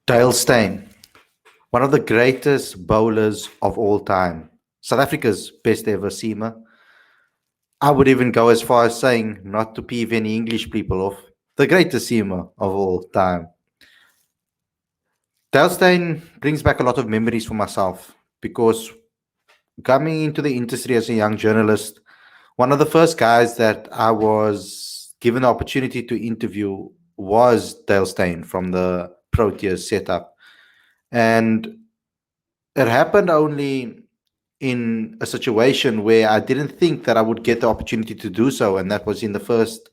Dale Steyn, one of the greatest bowlers of all time, South Africa's best ever seamer. I would even go as far as saying, not to peeve any English people off, the greatest seamer of all time. Dale Steyn brings back a lot of memories for myself because coming into the industry as a young journalist, one of the first guys that I was given the opportunity to interview was Dale Steyn from the Proteas setup. And it happened only in a situation where I didn't think that I would get the opportunity to do so, and that was in the first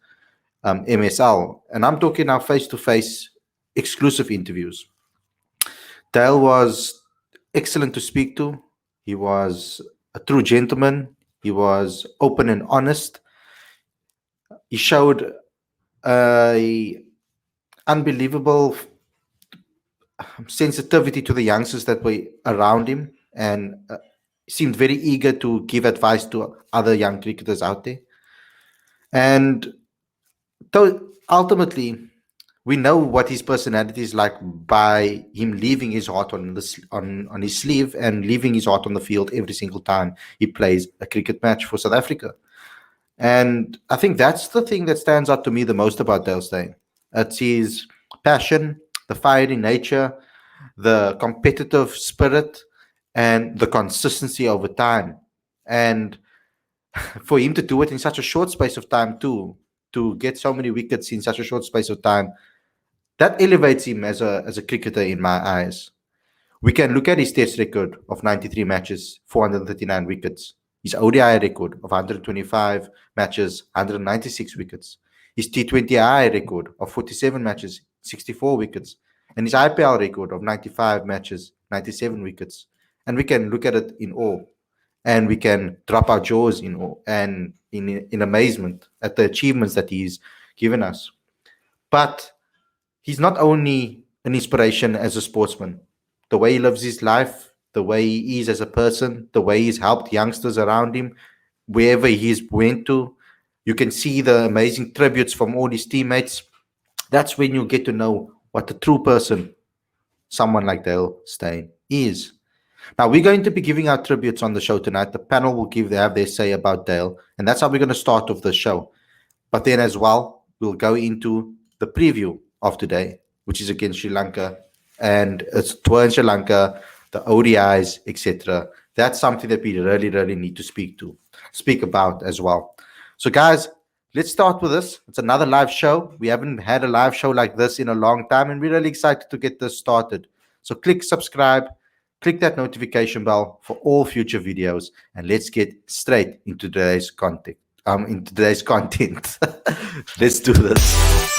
MSL. And I'm talking now face to face exclusive interviews. Dale was excellent to speak to. He was a true gentleman. He was open and honest. He showed a unbelievable sensitivity to the youngsters that were around him, and seemed very eager to give advice to other young cricketers out there. And ultimately, we know what his personality is like by him leaving his heart on his sleeve and leaving his heart on the field every single time he plays a cricket match for South Africa. And I think that's the thing that stands out to me the most about Dale Steyn. It's his passion, the fiery nature, the competitive spirit, and the consistency over time. And for him to do it in such a short space of time too, to get so many wickets in such a short space of time, that elevates him as a cricketer in my eyes. We can look at his test record of 93 matches, 439 wickets. His ODI record of 125 matches, 196 wickets. His T20I record of 47 matches, 64 wickets. And his IPL record of 95 matches, 97 wickets. And we can look at it in awe. And we can drop our jaws in awe and in amazement at the achievements that he's given us. But he's not only an inspiration as a sportsman. The way he lives his life, the way he is as a person, the way he's helped youngsters around him, wherever he's went to, you can see the amazing tributes from all his teammates. That's when you get to know what the true person, someone like Dale Steyn, is. Now, we're going to be giving our tributes on the show tonight. The panel will have their say about Dale, and that's how we're going to start off the show. But then as well, we'll go into the preview of today, which is against Sri Lanka, and it's tour in Sri Lanka, the ODIs, etc. That's something that we really, really need to speak about as well. So, guys, let's start with this. It's another live show. We haven't had a live show like this in a long time, and we're really excited to get this started. So, click subscribe, click that notification bell for all future videos, and let's get straight into today's content. Let's do this.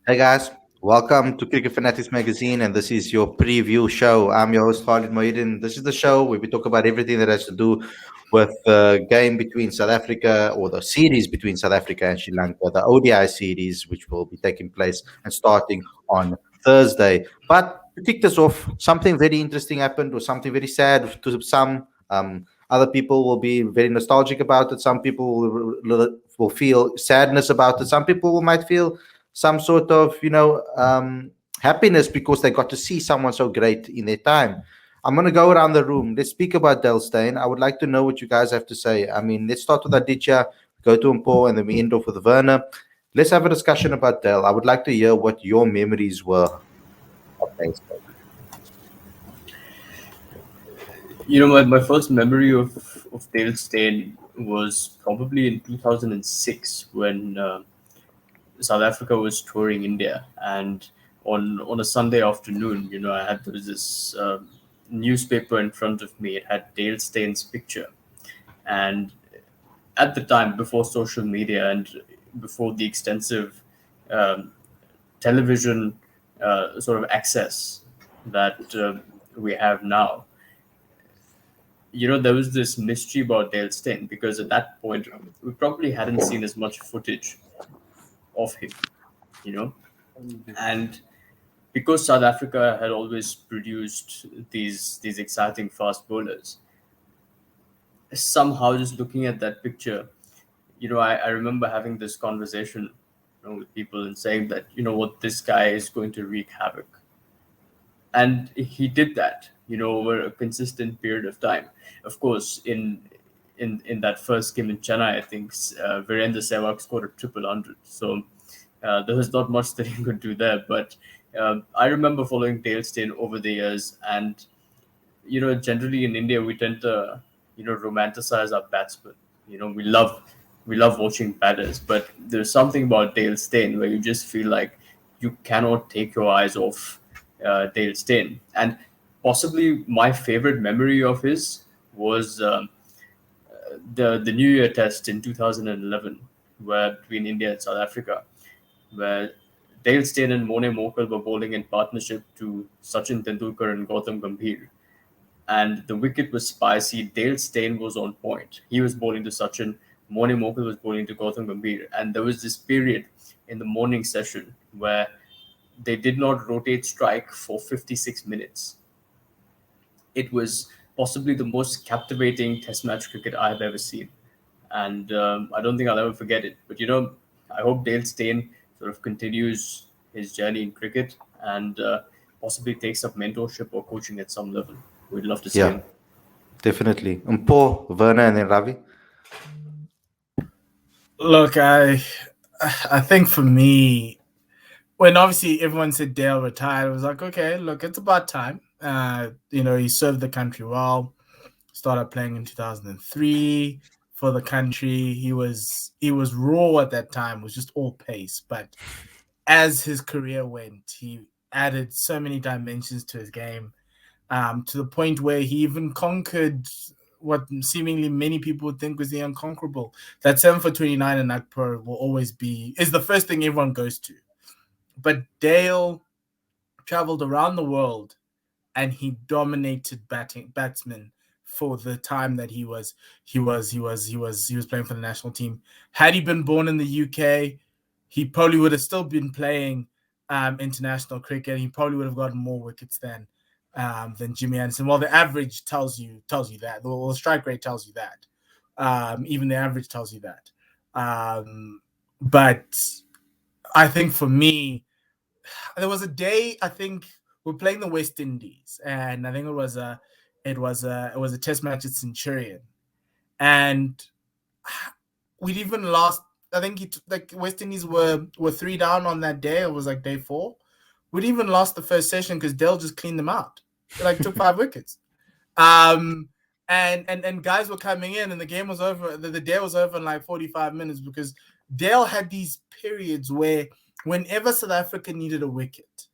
Hey guys, welcome to Cricket Fanatics magazine, and this is your preview show. I'm your host Khalid Mohidin. This is the show where we talk about everything that has to do with the game between South Africa, or the series between South Africa and Sri Lanka, the ODI series, which will be taking place and starting on Thursday. But to kick this off, something very interesting happened, or something very sad to some. Other people will be very nostalgic about it. Some people will feel sadness about it. Some people might feel some sort of happiness because they got to see someone so great in their time. I'm going to go around the room. Let's speak about Dale Steyn. I would like to know what you guys have to say. I mean, let's start with Aditya, go to Mpo, and then we end off with Werner. Let's have a discussion about Dale. I would like to hear what your memories were of Dale Steyn. My first memory of Dale Steyn was probably in 2006 when South Africa was touring India, and on a Sunday afternoon, I had this newspaper in front of me. It had Dale Steyn's picture, and at the time, before social media and before the extensive television sort of access that we have now. There was this mystery about Dale Steyn because at that point we probably hadn't seen as much footage of him, you know, and because South Africa had always produced these exciting fast bowlers, somehow just looking at that picture, I remember having this conversation, with people and saying that, what, this guy is going to wreak havoc. And he did that, over a consistent period of time. Of course, in that first game in Chennai, I think Virendra Sehwag scored a triple hundred. So there was not much that he could do there. But I remember following Dale Steyn over the years, and generally in India we tend to romanticize our batsmen. We love watching batters, but there's something about Dale Steyn where you just feel like you cannot take your eyes off Dale Steyn. And possibly my favorite memory of his was the New Year Test in 2011, where between India and South Africa, where Dale Steyn and Mone Mokal were bowling in partnership to Sachin Tendulkar and Gautam Gambhir, and the wicket was spicy. Dale Steyn was on point. He was bowling to Sachin. Mone Mokal was bowling to Gautam Gambhir. And there was this period in the morning session where they did not rotate strike for 56 minutes. It was possibly the most captivating Test match cricket I've ever seen. And I don't think I'll ever forget it. But, I hope Dale Steyn sort of continues his journey in cricket and possibly takes up mentorship or coaching at some level. We'd love to see Yeah, him. definitely. Paul, Werner, and then Ravi. Look, I think for me, when obviously everyone said Dale retired, I was like, okay, look, it's about time. He served the country well. Started playing in 2003 for the country. He was raw at that time. It was just all pace. But as his career went, he added so many dimensions to his game, to the point where he even conquered what seemingly many people would think was the unconquerable. That 7 for 29 in Nagpur will always is the first thing everyone goes to. But Dale traveled around the world and he dominated batsmen for the time that he was playing for the national team. Had he been born in the UK, he probably would have still been playing international cricket. He probably would have gotten more wickets than Jimmy Anderson. Well, the average tells you that. The strike rate tells you that. Even the average tells you that. But I think for me, there was a day, I think we're playing the West Indies, and I think it was a test match at Centurion, and we'd even lost. I think West Indies were 3 down on that day. It was like day 4. We'd even lost the first session because Dale just cleaned them out. They took 5 wickets. And guys were coming in, and the game was over. The day was over in like 45 minutes because Dale had these periods where whenever South Africa needed a wicket,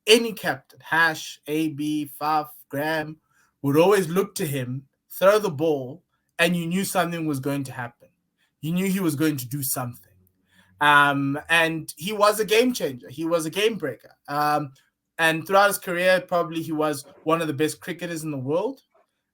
any captain, Hash, AB, Faf, Graham, would always look to him, throw the ball, and you knew something was going to happen. You knew he was going to do something. And he was a game changer. He was a game breaker. And throughout his career, probably he was one of the best cricketers in the world.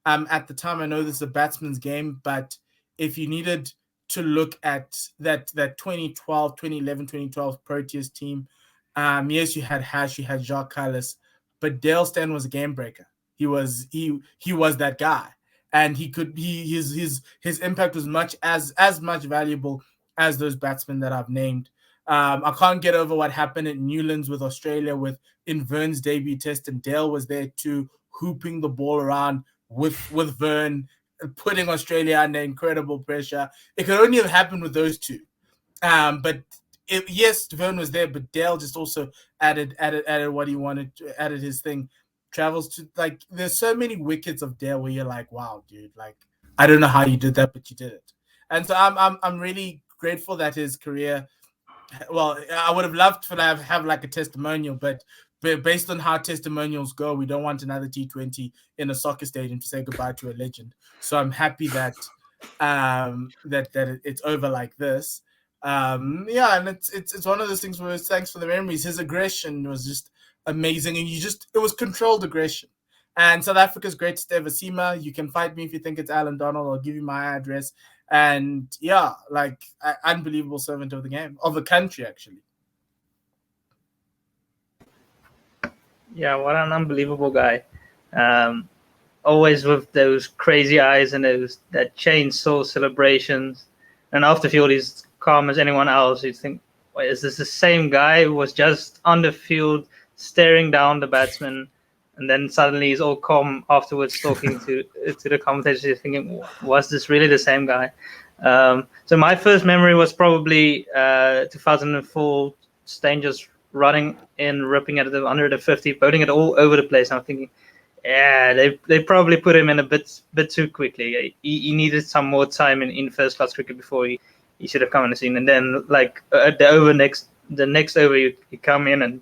At the time, I know this is a batsman's game, but if you needed to look at that 2012, 2011, 2012 Proteas team, yes, you had Hash, you had Jacques Callis, but Dale Steyn was a game breaker. He was that guy, and his impact was as much valuable as those batsmen that I've named. I can't get over what happened at Newlands with Australia in Vern's debut test, and Dale was there too, hooping the ball around with Vern, putting Australia under incredible pressure. It could only have happened with those two. But yes, Vern was there, but Dale just also added what he wanted, added his thing. Travels to there's so many wickets of Dale where you're like, wow, dude, I don't know how you did that, but you did it. And so I'm really grateful that his career. Well, I would have loved to have like a testimonial, but based on how testimonials go, we don't want another T20 in a soccer stadium to say goodbye to a legend. So I'm happy that it's over like this. And it's one of those things where thanks for the memories. His aggression was just amazing, and it was controlled aggression. And South Africa's greatest ever seamer. You can fight me if you think it's Alan Donald. I'll give you my address. And yeah, like unbelievable servant of the game, of the country, actually. Yeah, what an unbelievable guy. Always with those crazy eyes and that chainsaw celebrations. And off the field, he's calm as anyone else. You think, wait, is this the same guy who was just on the field staring down the batsman? And then suddenly he's all calm afterwards, talking to the commentators. You're thinking, was this really the same guy? So my first memory was probably 2004. Steyn just running in, ripping at the under the 50, bowling it all over the place. I'm thinking, yeah, they probably put him in a bit too quickly. He needed some more time in first class cricket before he should have come on the scene. And then like the next over, you come in and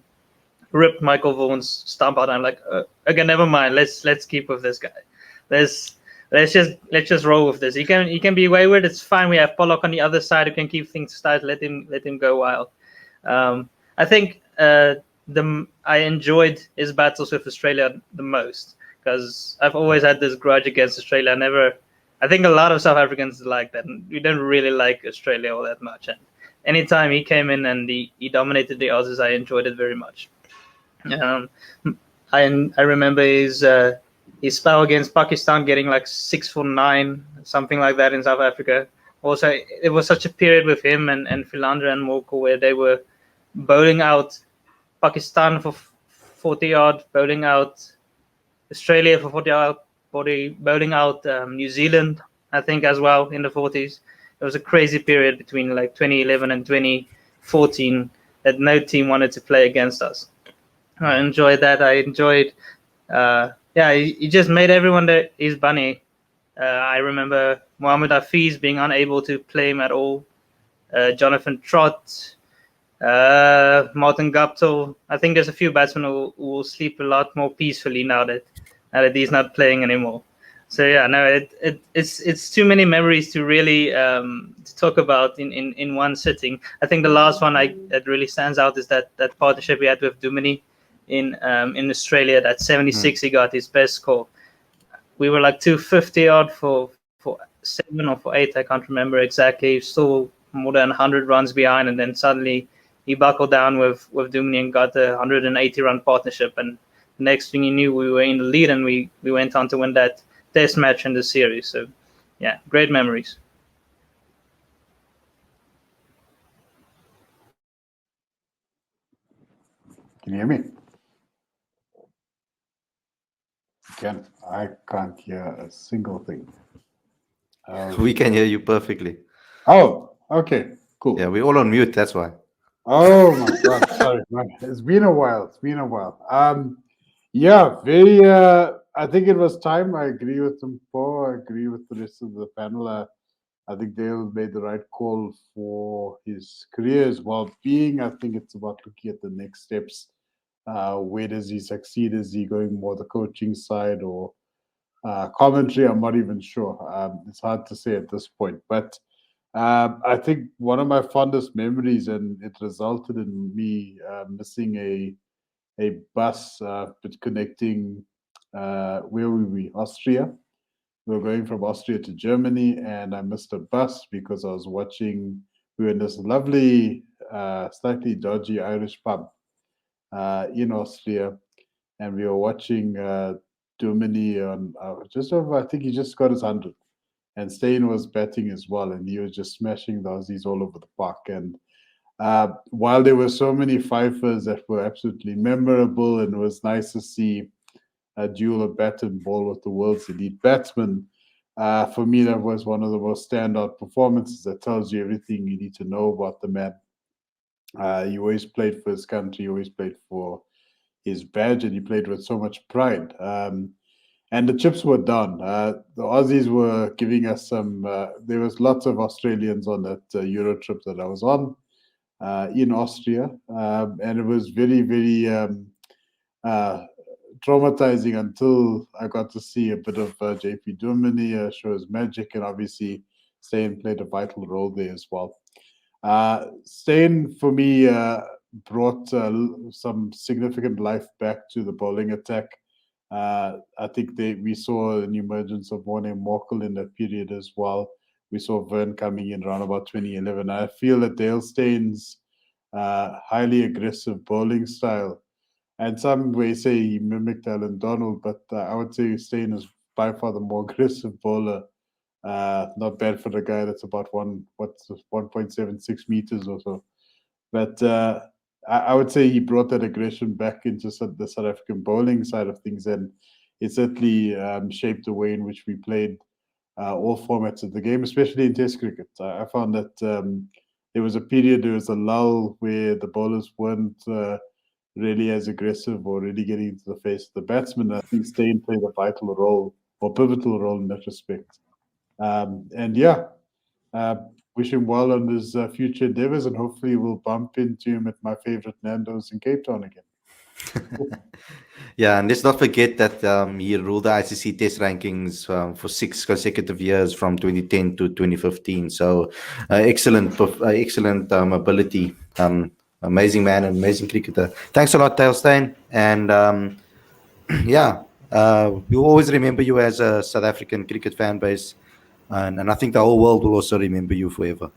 rip Michael Vaughan's stump out. I'm like, okay, never mind. Let's keep with this guy. Let's just roll with this. He can be wayward. It's fine. We have Pollock on the other side who can keep things tight. Let him go wild. I think I enjoyed his battles with Australia the most because I've always had this grudge against Australia. I think a lot of South Africans like that. And we don't really like Australia all that much. And anytime he came in and he dominated the Aussies, I enjoyed it very much. I remember his spell against Pakistan getting like 6 for 9, something like that in South Africa. Also, it was such a period with him and Philander and Morkel where they were bowling out Pakistan for 40 odd, bowling out Australia for 40 odd, bowling out New Zealand, I think, as well in the 40s. It was a crazy period between like 2011 and 2014 that no team wanted to play against us. I enjoyed that. I enjoyed, he just made everyone his bunny. I remember Mohammad Hafiz being unable to play him at all. Jonathan Trott, Martin Guptill. I think there's a few batsmen who will sleep a lot more peacefully now that he's not playing anymore. So yeah, no, it's too many memories to really to talk about in one sitting. I think the last one that really stands out is that partnership we had with Duminy in Australia. That 76 he got his best score. We were like 250 odd for 7 or for 8, I can't remember exactly. Still more than 100 runs behind, and then suddenly he buckled down with Duminy and got a 180 run partnership. And the next thing you knew, we were in the lead, and we went on to win that test match in the series. So yeah, great memories. Can you hear me? I can't hear a single thing. We can hear you perfectly. Oh, okay, cool. Yeah, we're all on mute. That's why. Oh my God, sorry, man. It's been a while. Yeah, very. I think it was time. I agree with them, Paul. I agree with the rest of the panel. I think Dale made the right call for his career's well-being. I think it's about looking at the next steps. Where does he succeed? Is he going more the coaching side or commentary? I'm not even sure. It's hard to say at this point. But I think one of my fondest memories, and it resulted in me missing a bus connecting, where were we? Austria. We were going from Austria to Germany, and I missed a bus because I was watching. We were in this lovely, slightly dodgy Irish pub in Austria, and we were watching Duminy on just over. I think he just got his 100, and Steyn was batting as well, and he was just smashing the Aussies all over the park. And while there were so many fifers that were absolutely memorable, and it was nice to see a duel of bat and ball with the world's elite batsmen, for me that was one of the most standout performances that tells you everything you need to know about the man. He always played for his country, he always played for his badge, and he played with so much pride. And the chips were down. The Aussies were giving us some. There was lots of Australians on that Euro trip that I was on in Austria, and it was very, very traumatizing until I got to see a bit of JP Duminy show his magic, and obviously Steyn played a vital role there as well. Steyn, for me, brought some significant life back to the bowling attack. I think we saw an emergence of Morne Morkel in that period as well. We saw Vern coming in around about 2011. I feel that Dale Steyn's highly aggressive bowling style, and some may say he mimicked Alan Donald, but I would say Steyn is by far the more aggressive bowler. Not bad for the guy that's about 1.76 meters or so. But I would say he brought that aggression back into the South African bowling side of things, and it certainly shaped the way in which we played all formats of the game, especially in Test cricket. I found that there was a period, there was a lull where the bowlers weren't really as aggressive or really getting into the face of the batsman. I think Steyn played a vital role or pivotal role in that respect. And yeah, wish him well on his future endeavors, and hopefully we'll bump into him at my favorite Nando's in Cape Town again. Yeah, and let's not forget that he ruled the ICC Test rankings for 6 consecutive years from 2010 to 2015. So excellent ability. Amazing man, and amazing cricketer. Thanks a lot, Dale Steyn. And yeah, we'll always remember you as a South African cricket fan base. And I think the whole world will also remember you forever.